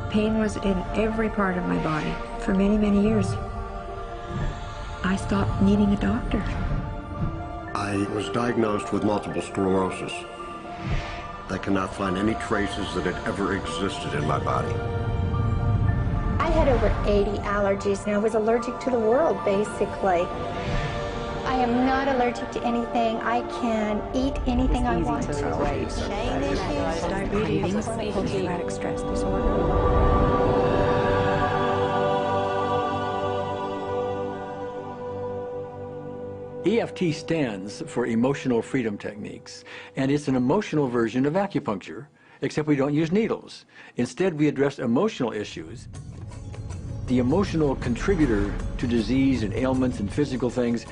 Pain was in every part of my body for many, many years. I stopped needing a doctor. I was diagnosed with multiple sclerosis. They cannot find any traces that it ever existed in my body. I had over 80 allergies, and I was allergic to the world, basically. I am not allergic to anything. I can eat anything I want to. Pain issues, diabetes, post-traumatic stress disorder. EFT stands for Emotional Freedom Techniques, and it's an emotional version of acupuncture, except we don't use needles. Instead, we address emotional issues. The emotional contributor to disease and ailments and physical things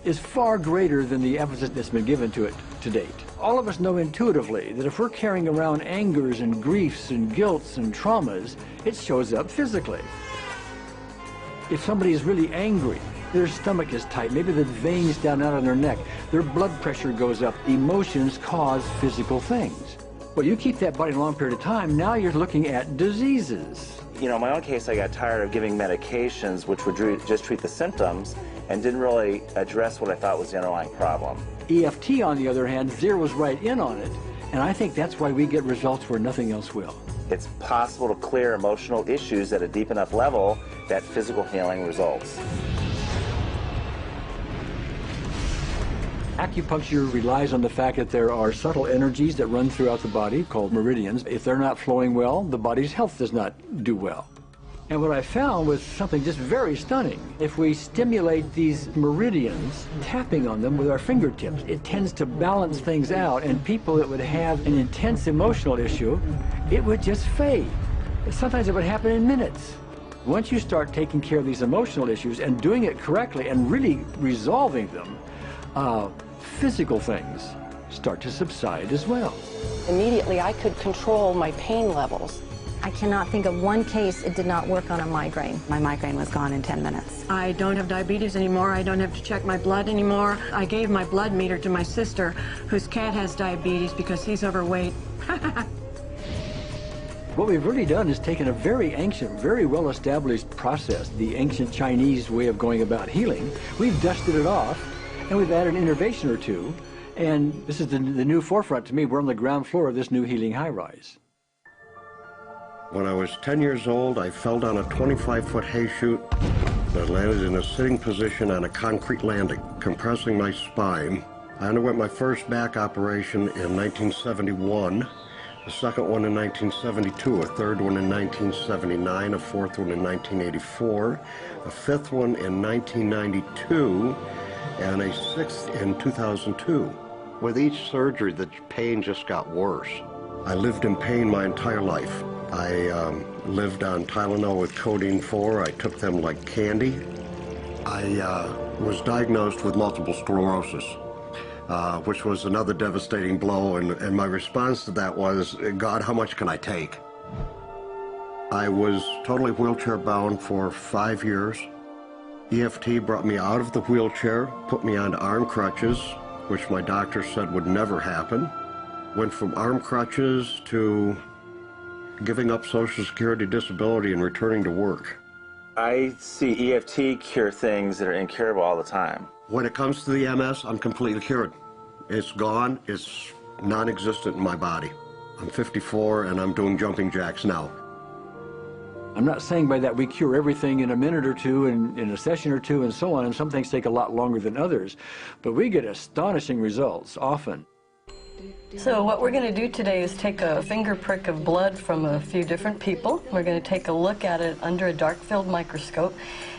is far greater than the emphasis that's been given to it to date. All of us know intuitively that if we're carrying around angers and griefs and guilts and traumas, it shows up physically. If somebody is really angry, their stomach is tight, maybe the veins down out of their neck, their blood pressure goes up. Emotions cause physical things. Well, you keep that body a long period of time, now you're looking at diseases. You know, in my own case, I got tired of giving medications which would just treat the symptoms and didn't really address what I thought was the underlying problem. EFT, on the other hand, zeroes right in on it, and I think that's why we get results where nothing else will. It's possible to clear emotional issues at a deep enough level that physical healing results. Acupuncture relies on the fact that there are subtle energies that run throughout the body called meridians. If they're not flowing well, the body's health does not do well. And what I found was something just very stunning. If we stimulate these meridians, tapping on them with our fingertips, it tends to balance things out, and people that would have an intense emotional issue, it would just fade. Sometimes it would happen in minutes. Once you start taking care of these emotional issues and doing it correctly and really resolving them, physical things start to subside as well. Immediately, I could control my pain levels. I cannot think of one case it did not work on a migraine. My migraine was gone in 10 minutes. I don't have diabetes anymore. I don't have to check my blood anymore. I gave my blood meter to my sister, whose cat has diabetes because he's overweight. What we've really done is taken a very ancient, very well-established process, the ancient Chinese way of going about healing. We've dusted it off, and we've added an innovation or two, and this is the new forefront to me. We're on the ground floor of this new healing high-rise. When I was 10 years old, I fell down a 25-foot hay chute that landed in a sitting position on a concrete landing, compressing my spine. I underwent my first back operation in 1971, a second one in 1972, a third one in 1979, a fourth one in 1984, a fifth one in 1992, and a sixth in 2002. With each surgery, the pain just got worse. I lived in pain my entire life. I lived on Tylenol with codeine 4. I took them like candy. I was diagnosed with multiple sclerosis, which was another devastating blow, and my response to that was, God, how much can I take? I was totally wheelchair bound for 5 years. EFT brought me out of the wheelchair, put me on arm crutches, which my doctor said would never happen. Went from arm crutches to giving up Social Security disability and returning to work. I see EFT cure things that are incurable all the time. When it comes to the MS, I'm completely cured. It's gone. It's non-existent in my body. I'm 54 and I'm doing jumping jacks now. I'm not saying by that we cure everything in a minute or two, and in a session or two, and so on, and some things take a lot longer than others, but we get astonishing results often. So what we're going to do today is take a finger prick of blood from a few different people. We're going to take a look at it under a dark field microscope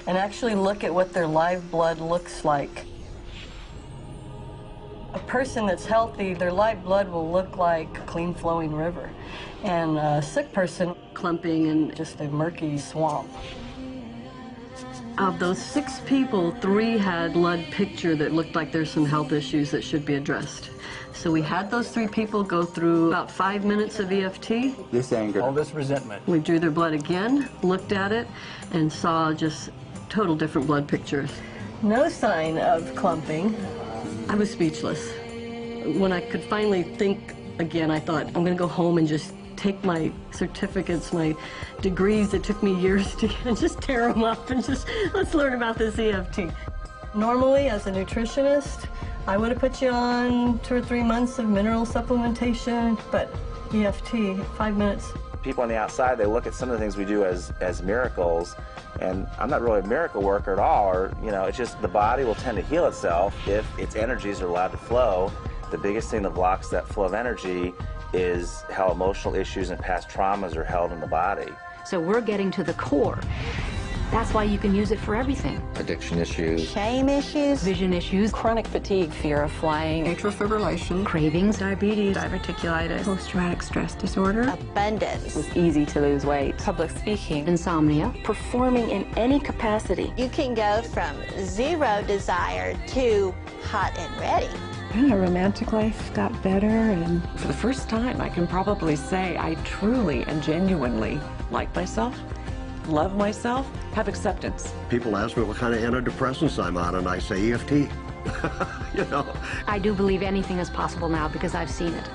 and actually look at what their live blood looks like. A person that's healthy, their live blood will look like a clean flowing river, and a sick person clumping in just a murky swamp. Of those 6 people, 3 had blood picture that looked like there's some health issues that should be addressed. So we had those 3 people go through about 5 minutes of EFT. This anger, all this resentment. We drew their blood again, looked at it, and saw just total different blood pictures. No sign of clumping. I was speechless. When I could finally think again, I thought, I'm going to go home and just take my certificates, my degrees that took me years to get, and just tear them up and just, let's learn about this EFT. Normally, as a nutritionist, I would have put you on 2 or 3 months of mineral supplementation, but EFT, 5 minutes. People on the outside, they look at some of the things we do as miracles, and I'm not really a miracle worker at all, or, you know, it's just the body will tend to heal itself if its energies are allowed to flow. The biggest thing that blocks that flow of energy is how emotional issues and past traumas are held in the body. So we're getting to the core. That's why you can use it for everything. Addiction issues. Shame issues. Vision issues. Chronic fatigue. Fear of flying. Atrial fibrillation. Cravings. Diabetes. Diverticulitis. Post-traumatic stress disorder. Abundance. It's easy to lose weight. Public speaking. Insomnia. Performing in any capacity. You can go from 0 desire to hot and ready. My romantic life got better, and for the first time, I can probably say I truly and genuinely like myself, love myself, have acceptance. People ask me what kind of antidepressants I'm on, and I say EFT. You know. I do believe anything is possible now because I've seen it.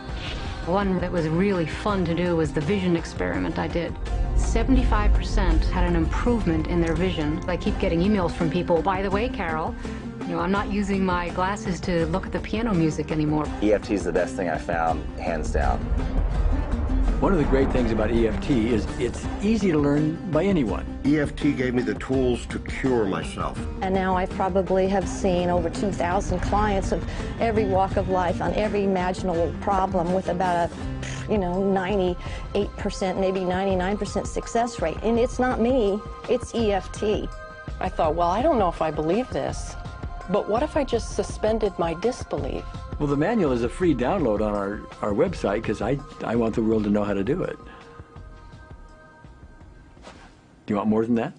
One that was really fun to do was the vision experiment I did. 75% had an improvement in their vision. I keep getting emails from people, by the way, Carol, you know, I'm not using my glasses to look at the piano music anymore. EFT is the best thing I found, hands down. One of the great things about EFT is it's easy to learn by anyone. EFT gave me the tools to cure myself. And now I probably have seen over 2,000 clients of every walk of life on every imaginable problem with about a, 98%, maybe 99% success rate. And it's not me, it's EFT. I thought, well, I don't know if I believe this, but what if I just suspended my disbelief? Well, the manual is a free download on our website because I want the world to know how to do it. Do you want more than that?